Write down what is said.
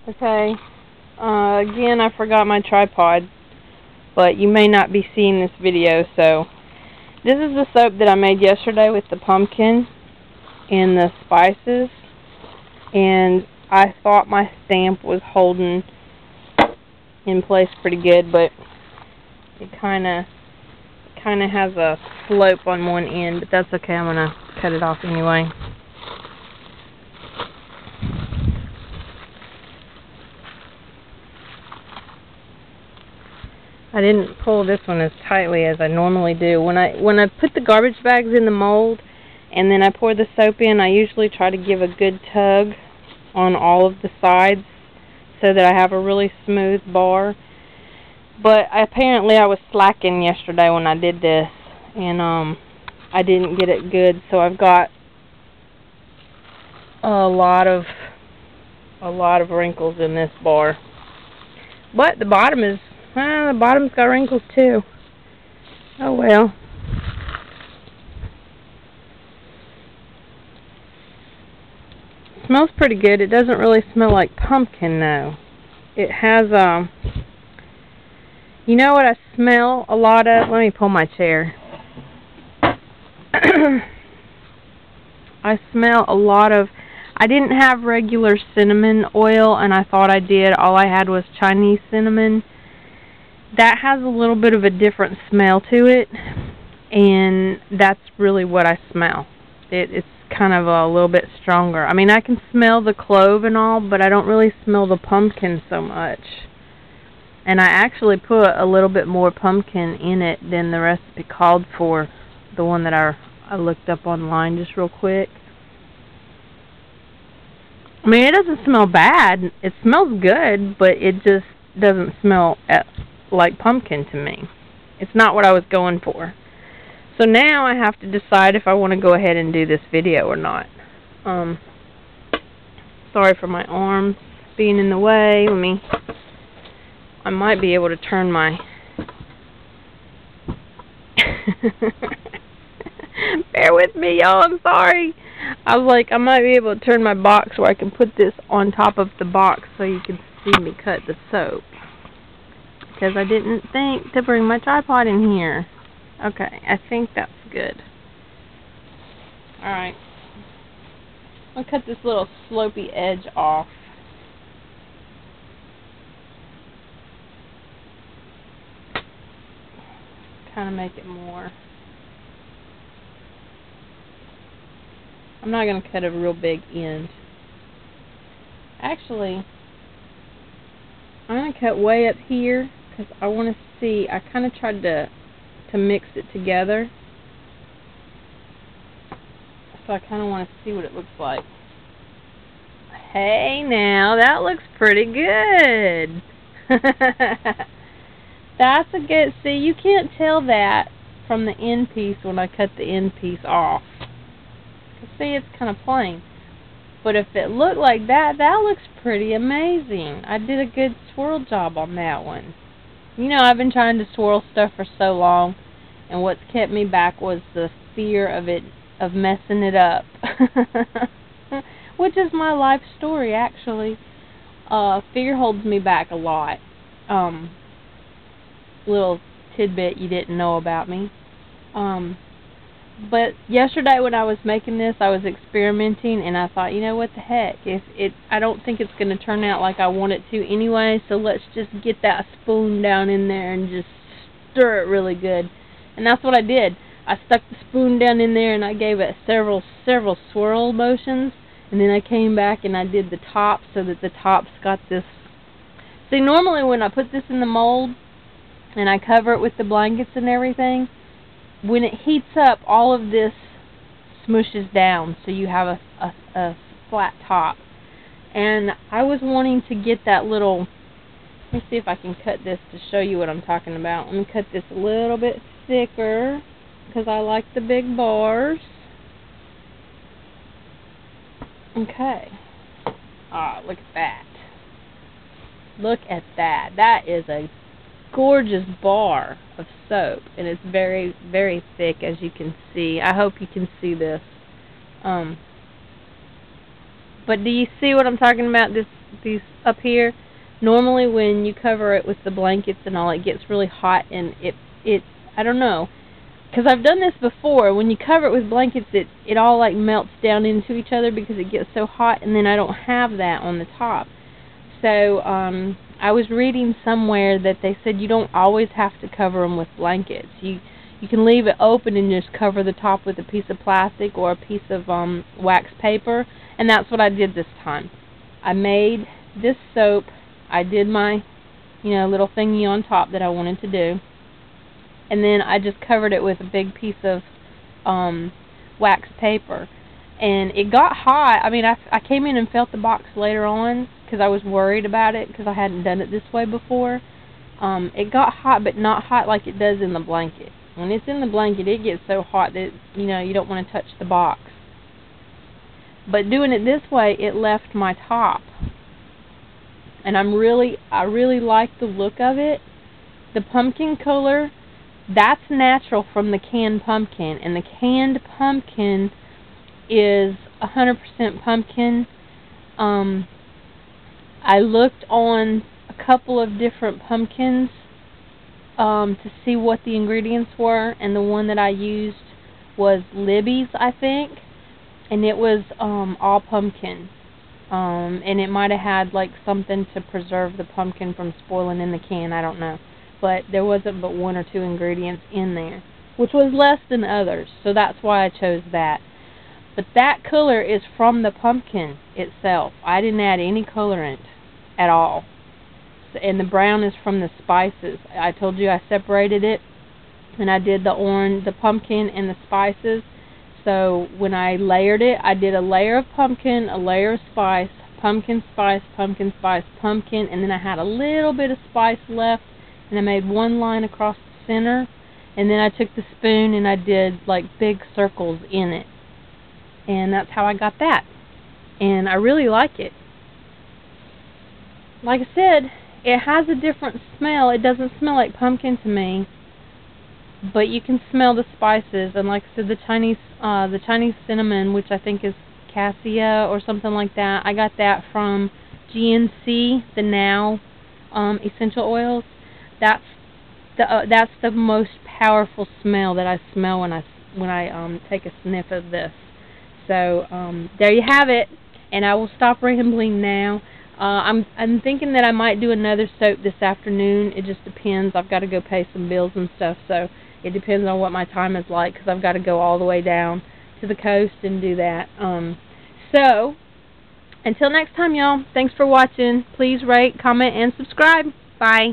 Okay, again, I forgot my tripod, but you may not be seeing this video, so this is the soap that I made yesterday with the pumpkin and the spices, and I thought my stamp was holding in place pretty good, but it kind of has a slope on one end, but that's okay. I'm going to cut it off anyway. I didn't pull this one as tightly as I normally do. When I put the garbage bags in the mold and then I pour the soap in, I usually try to give a good tug on all of the sides so that I have a really smooth bar. But apparently I was slacking yesterday when I did this, and I didn't get it good, so I've got a lot of wrinkles in this bar. But the bottom's got wrinkles too. Oh well. It smells pretty good. It doesn't really smell like pumpkin though. It has you know what I smell a lot of? Let me pull my chair. I smell a lot of, I didn't have regular cinnamon oil, and I thought I did. All I had was Chinese cinnamon. That has a little bit of a different smell to it, and that's really what I smell. It's kind of a little bit stronger. I mean, I can smell the clove and all, but I don't really smell the pumpkin so much. And I actually put a little bit more pumpkin in it than the recipe called for, the one that I looked up online just real quick. I mean, it doesn't smell bad. It smells good, but it just doesn't smell like pumpkin to me. It's not what I was going for. So now I have to decide if I want to go ahead and do this video or not. Sorry for my arms being in the way. I might be able to turn my... Bear with me, y'all. I'm sorry. I was like, I might be able to turn my box where I can put this on top of the box so you can see me cut the soap. Because I didn't think to bring my tripod in here. Okay, I think that's good. Alright. I'll cut this little slopey edge off. Kind of make it more. I'm not going to cut a real big end. Actually, I'm going to cut way up here because I want to see. I kind of tried to mix it together. So I kind of want to see what it looks like. Hey now, that looks pretty good. That's a good, see, you can't tell that from the end piece when I cut the end piece off. See, it's kind of plain. But if it looked like that, that looks pretty amazing. I did a good swirl job on that one. You know, I've been trying to swirl stuff for so long, and what's kept me back was the fear of messing it up. Which is my life story, actually. Fear holds me back a lot. Little tidbit you didn't know about me. But yesterday when I was making this, I was experimenting, and I thought, you know what the heck, I don't think it's going to turn out like I want it to anyway, so let's just get that spoon down in there and just stir it really good. And that's what I did. I stuck the spoon down in there and I gave it several swirl motions, and then I came back and I did the top so that the top's got this. See, normally when I put this in the mold and I cover it with the blankets and everything, when it heats up, all of this smooshes down, so you have a flat top. And I was wanting to get that little, let me see if I can cut this to show you what I'm talking about. Let me cut this a little bit thicker, because I like the big bars. Okay. Ah, look at that. Look at that. That is a gorgeous bar of soap, and it's very, very thick, as you can see. I hope you can see this. But do you see what I'm talking about? these up here. Normally when you cover it with the blankets and all, it gets really hot, and it I don't know, because I've done this before. When you cover it with blankets, it all like melts down into each other because it gets so hot, and then I don't have that on the top. So I was reading somewhere that they said you don't always have to cover them with blankets. You can leave it open and just cover the top with a piece of plastic or a piece of wax paper, and that's what I did this time. I made this soap. I did my, little thingy on top that I wanted to do, and then I just covered it with a big piece of wax paper. And it got hot. I mean, I came in and felt the box later on because I was worried about it because I hadn't done it this way before. It got hot, but not hot like it does in the blanket. When it's in the blanket, it gets so hot that, you don't want to touch the box. But doing it this way, it left my top. And I really like the look of it. The pumpkin color, that's natural from the canned pumpkin. And the canned pumpkin is 100% pumpkin. I looked on a couple of different pumpkins to see what the ingredients were, and the one that I used was Libby's, I think, and it was all pumpkin, and it might have had like something to preserve the pumpkin from spoiling in the can, I don't know, but there wasn't but 1 or 2 ingredients in there, which was less than others, so that's why I chose that. But that color is from the pumpkin itself. I didn't add any colorant at all. And the brown is from the spices. I told you I separated it, and I did the orange, the pumpkin, and the spices. So when I layered it, I did a layer of pumpkin, a layer of spice, pumpkin spice, pumpkin spice, pumpkin, and then I had a little bit of spice left, and I made one line across the center, and then I took the spoon and I did like big circles in it. And that's how I got that. And I really like it. Like I said, it has a different smell. It doesn't smell like pumpkin to me, but you can smell the spices. And like I said, the Chinese cinnamon, which I think is cassia or something like that. I got that from GNC, the Now essential oils. That's the most powerful smell that I smell when I take a sniff of this. So there you have it. And I will stop rambling now. I'm thinking that I might do another soap this afternoon. It just depends. I've got to go pay some bills and stuff, so it depends on what my time is like, because I've got to go all the way down to the coast and do that. So, until next time, y'all, thanks for watching. Please rate, comment, and subscribe. Bye.